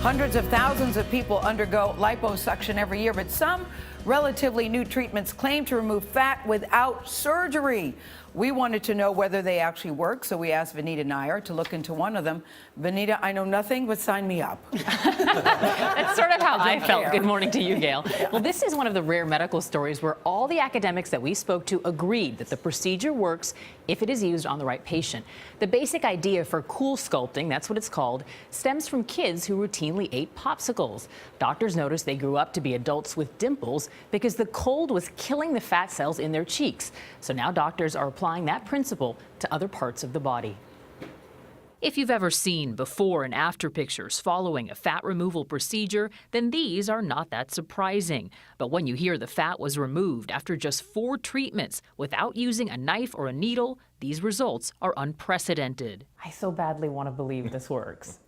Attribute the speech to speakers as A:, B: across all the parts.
A: Hundreds of thousands of people undergo liposuction every year, but some relatively new treatments claim to remove fat without surgery. We wanted to know whether they actually work, so we asked Vanita Nair to look into one of them. Vanita, I know nothing, but sign me up.
B: That's sort of how I felt.
A: care.
B: Good morning to you, Gail. Well, this is one of the rare medical stories where all the academics that we spoke to agreed that the procedure works if it is used on the right patient. The basic idea for Coolsculpting, that's what it's called, stems from kids who routinely ate popsicles. Doctors noticed they grew up to be adults with dimples because the cold was killing the fat cells in their cheeks. So now doctors are applying that principle to other parts of the body. If you've ever seen before and after pictures following a fat removal procedure, then these are not that surprising. But when you hear the fat was removed after just 4 treatments without using a knife or a needle, these results are unprecedented. I so badly want to believe this works.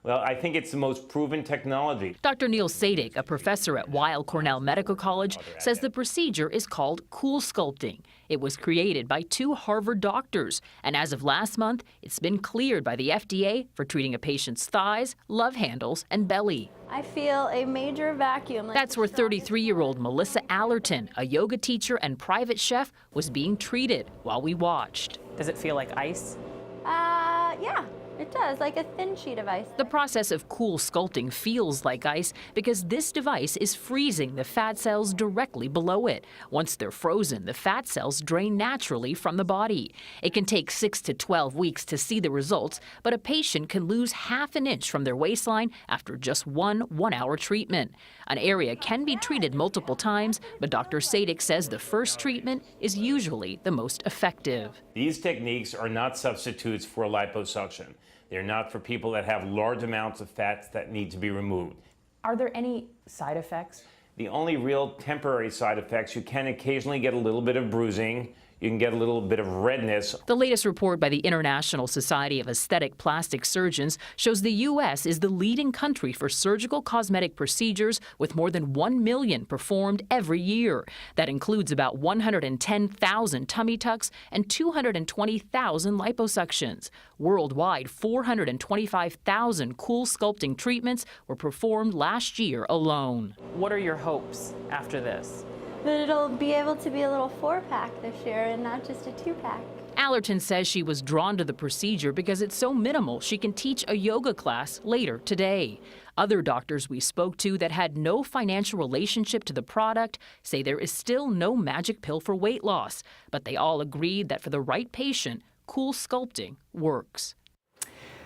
C: Well, I think it's the most proven technology.
B: Dr. Neil Sadik, a professor at Weill Cornell Medical College, says the procedure is called Coolsculpting. It was created by 2 Harvard doctors, and as of last month, it's been cleared by the FDA for treating a patient's thighs, love handles, and belly.
D: I feel a major vacuum.
B: That's where 33-year-old Melissa Allerton, a yoga teacher and private chef, was being treated while we watched. Does it feel like ice?
D: Yeah. It does, like a thin sheet of ice.
B: The process of Coolsculpting feels like ice because this device is freezing the fat cells directly below it. Once they're frozen, the fat cells drain naturally from the body. It can take 6 to 12 weeks to see the results, but a patient can lose half an inch from their waistline after just one 1-hour treatment. An area can be treated multiple times, but Dr. Sadik says the first treatment is usually the most effective.
C: These techniques are not substitutes for liposuction. They're not for people that have large amounts of fats that need to be removed.
B: Are there any side effects?
C: The only real temporary side effects, you can occasionally get a little bit of bruising. You can get a little bit of redness.
B: The latest report by the International Society of Aesthetic Plastic Surgeons shows the U.S. is the leading country for surgical cosmetic procedures with more than 1 million performed every year. That includes about 110,000 tummy tucks and 220,000 liposuctions. Worldwide, 425,000 Coolsculpting treatments were performed last year alone. What are your hopes after this?
D: That it'll be able to be a little 4-pack this year and not just a 2-pack.
B: Allerton says she was drawn to the procedure because it's so minimal she can teach a yoga class later today. Other doctors we spoke to that had no financial relationship to the product say there is still no magic pill for weight loss, but they all agreed that for the right patient, Coolsculpting works.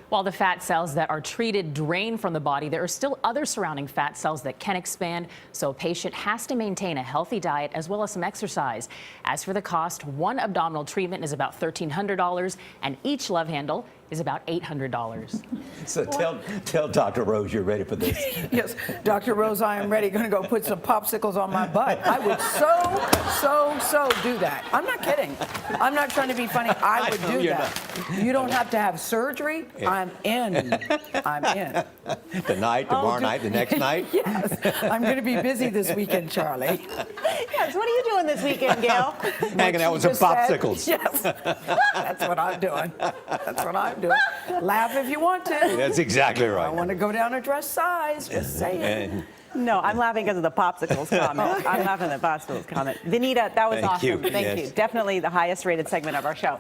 B: While the fat cells that are treated drain from the body, there are still other surrounding fat cells that can expand, so a patient has to maintain a healthy diet as well as some exercise. As for the cost, one abdominal treatment is about $1,300, and each love handle is about $800.
E: So tell Dr. Rose you're ready for this.
A: Yes, Dr. Rose, I am ready. Going to go put some popsicles on my butt. I would so do that. I'm not kidding. I'm not trying to be funny. I would do that. You don't have to have surgery.
E: Yeah.
A: I'm in. I'm in.
E: Tonight, tomorrow night, the next night?
A: Yes. I'm going to be busy this weekend, Charlie.
F: Yes, what are you doing this weekend, Gail?
E: Hanging out with some popsicles.
A: Yes. That's what I'm doing. That's what I'm doing. Laugh if you want to.
E: That's exactly right.
A: I want to go down a dress size. Just saying.
F: No, I'm laughing because of the popsicles comment. I'm laughing at the popsicles comment. Vanita, that was
E: Thank
F: awesome.
E: you.
F: Thank
E: Yes.
F: you. Definitely the highest rated segment of our show.